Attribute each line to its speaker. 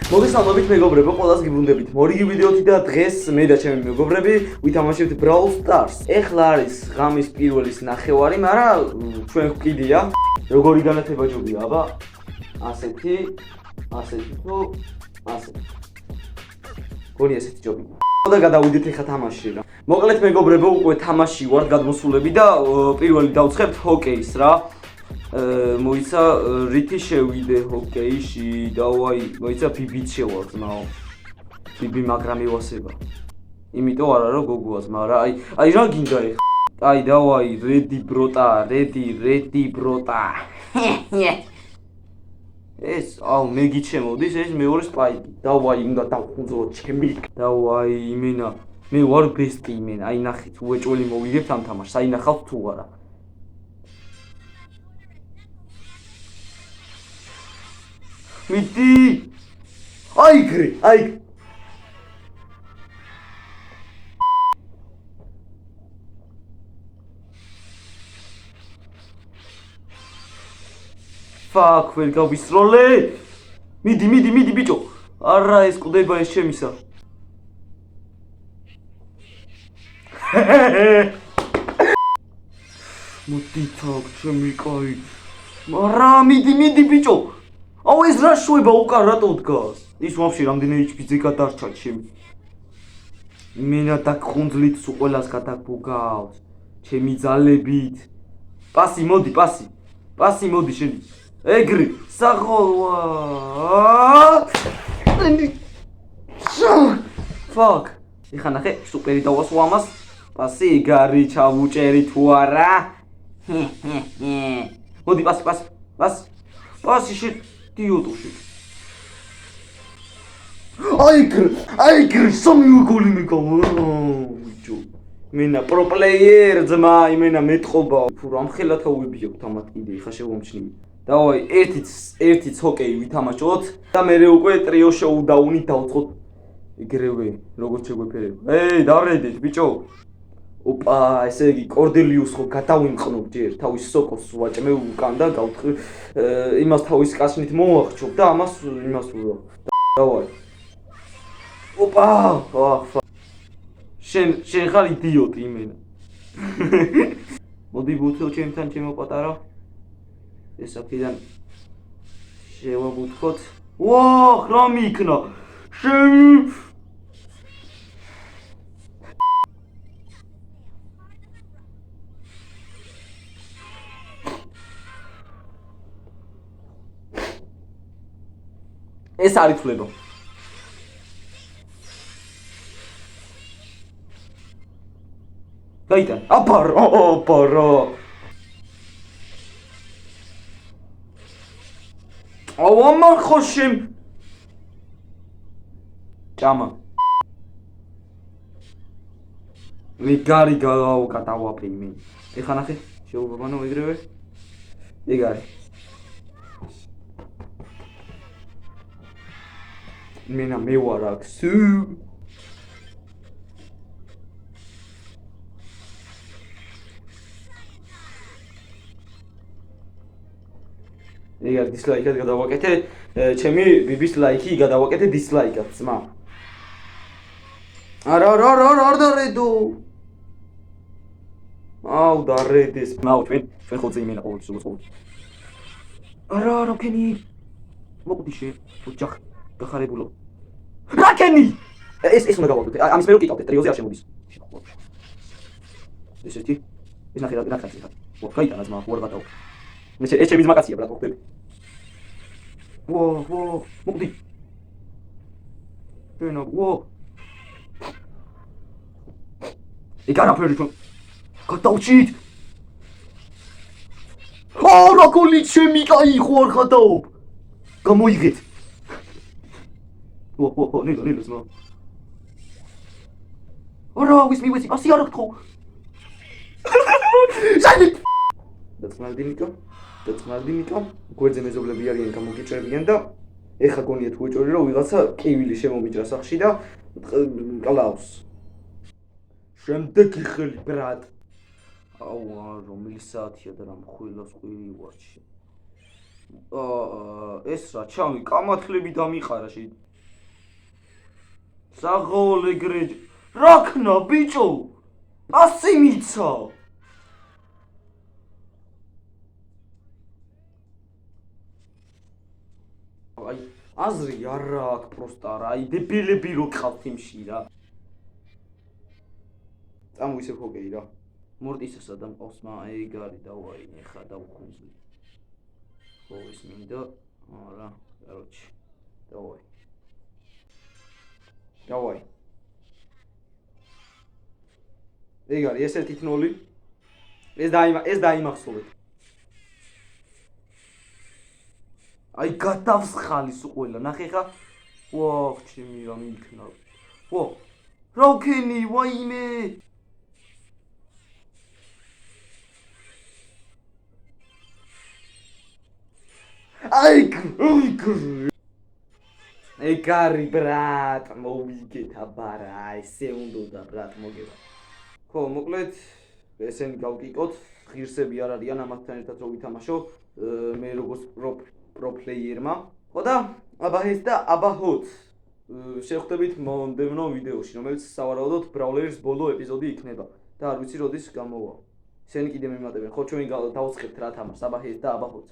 Speaker 1: მოგესალმებით მეგობრებო, ყველას გიბრუნდებით მორიგი ვიდეოთი და დღეს მე და ჩემი მეგობრები ვითამაშებთ Brawl Stars. ეხლა არის ღამის პირველის ნახევარი, მაგრამ ჩვენ გვკიდია. როგორი განათება ჯობია, აბა? ასეთი თუ ასეთი. გონი ასეთი ჯობია. და გადავიდეთ ეხლა თამაშში რა. მოკლედ მეგობრებო, უკვე თამაში ვართ გადმოსულები და პირველი დავცხებთ ჰოკეის რა. მოიცა რითი შევიდე ჰოკეიში, დავაი, მოიცა ბიბიც შევარდნაო. ბიბი მაგრამ ევასება. იმიტომ არა რომ გოგოას, მაგრამ აი რა გინდა ეხლა? აი დავაი, რედი ბროტა. ეს აუ მე გიჩემოდის ეს მეორე სპაიკი. დავაი, უნდა დავხუნძო ჩემი. დავაი, იმენა, მე ვარ ბესტი იმენა. აი ნახეთ, უეჭველი მოვიგებთ ამ თამაშს. აი ნახავთ თუ არა. მიდი! აიგრე! ფაკ, ვერ გავისროლე! მიდი ბიჭო! არა, ეს კვდება ეს ჩემისა. მოდი თქ, ჩემი კაი. არა, მიდი ბიჭო! აუ ეს რა შვება უკან რატო დგას? ის ვაფშე რამდენი HP-ზე გადარჩა ჩემი. მენა დაგხუნძლით სულ ყველას გადაგბუგავს. ჩემი ძალებით. პასი მოდი, პასი მოდი შენი. ეგრე, საღოლვა. ფაკ. ეხა ნახე, სუპერი დავასვა ამას. პასი ეგარი ჩავუჭერი თუ არა? მოდი პასი შე დიოტოში. აიგრე, სამი გოლი მიგავიჭო. მენა პრო პლეიერ ძმა, იმენა მეტყობა. ფუ რამ ხელათა უებიაქვთ ამათ კიდე, ხა შევამჩნივი. დავაი, ერთიც ჰოკეი ვითამაშოთ და მე უკვე ტრიო შოუდაუნი დავწყოთ. ეგრევე, როგორც შეგვეფერება. დავრედეთ ბიჭო. ოპა, ესე იგი კორდელიუს ხო გადავიმყნობ ჯერ, თავის სოკოს ვაჭმევ უკან და გავთხრი იმას თავის კაშნით მოვახჩობ და ამას იმას ვუძახ. დავაი. ოპა, შენ ხარ იდიოტი იმენა. მოდი ბუთელ ჩემთან ჩემო პატარა. ეს აქედან შევაბუთხოთ. ვაჰ, რა მიქნა. ეს არის ფლება. გაიტან. აბარა. აუ ამან ხოშემ. ჭამა. მე გარი გადავაპრი მე. ეხა ნახე, შეუბაბანო ეგრევე. ეგ არის. მენა მე ვარ აქ სუ. ეგ დისლაიკად გადავაკეთე, ჩემი ბიბის ლაიკი გადავაკეთე დისლაიკად, ძმა. არა დარედო. აუ დარედეს. ნაუ ჩვენ ხოძე იმენა ყოველთვის უცხო. არა კენი. მოკვდი შე, ოჯახ გახარებულო. რა კენი? ეს უნდა გავაკეთე. ამის მე რო კითხავდე, ტრიოზე არ შემოდის. ესეთი? ეს ნახე რა ხარ. ვა, გაიტანა ძმა, უარ გადავა. ეს ჩემი ძმა კაცია, ბრატ, მოხდები. ვა, მოკვდი. ენა, ვა. ეგ არაფერი თქვენ. გადავჭით. რა გოლი ჩემი კაი ხوار გადაობ. გამოიგეთ. ნილო ზმა. რა ვისმივეცი, ასი არ გთხოვ. საერთოდ დაწმალდინიკო, გვერდზე მეზობლები არიან გამოგიჭრებიან და ეხა გონიათ უეჭველი რომ ვიღაცა კივილი შემომიჭრა სახში და კლავს. შემდეგი ხელი ბრატ. აუ, რომელი საათია და რა მხვილას ყვირი ვარჩი. ეს რა ჩავი კამათლები დამიყარა შე საღოლე გრეჯ რაქნა ბიჭო პასი მიცა აი აზრი არა აქვს პროსტა რა აი დებილები რო გყავთ იმში რა წამოისე ჰოკეი რა მორტისასა და მყავს ეგარი დავაინე ხა დავხუნზი ხო ის მინდა არა короче давай ეგარი ეს 1-0 ეს დაიმახსოვრეთ აი გატავს ხალის ყველა ნახე ხა ვაუ ჩემი რა მიქნა ვაუ როკენი ვაიმე აი ეგარი ბრატ მოვიგეთ აბარა ესე უნდა ბრატ მოგება ხო მოკლედ ესენი გავკიკოთ ღირსები არ არიან ამათთან ერთად რო ვითამაშო მე როგორც პრო პლეიერმა ხო და აბაჰეს და აბაჰოთ შევხვდებით მომდევნო ვიდეოში რომელიც სავარაუდოდ ბრაულერის ბოლო ეპიზოდი იქნება და არ ვიცი როდის გამოვა ისინი კიდე მიმატებენ ხო ჩვენ დავუწყებთ რა თამაშს აბაჰეს და აბაჰოთ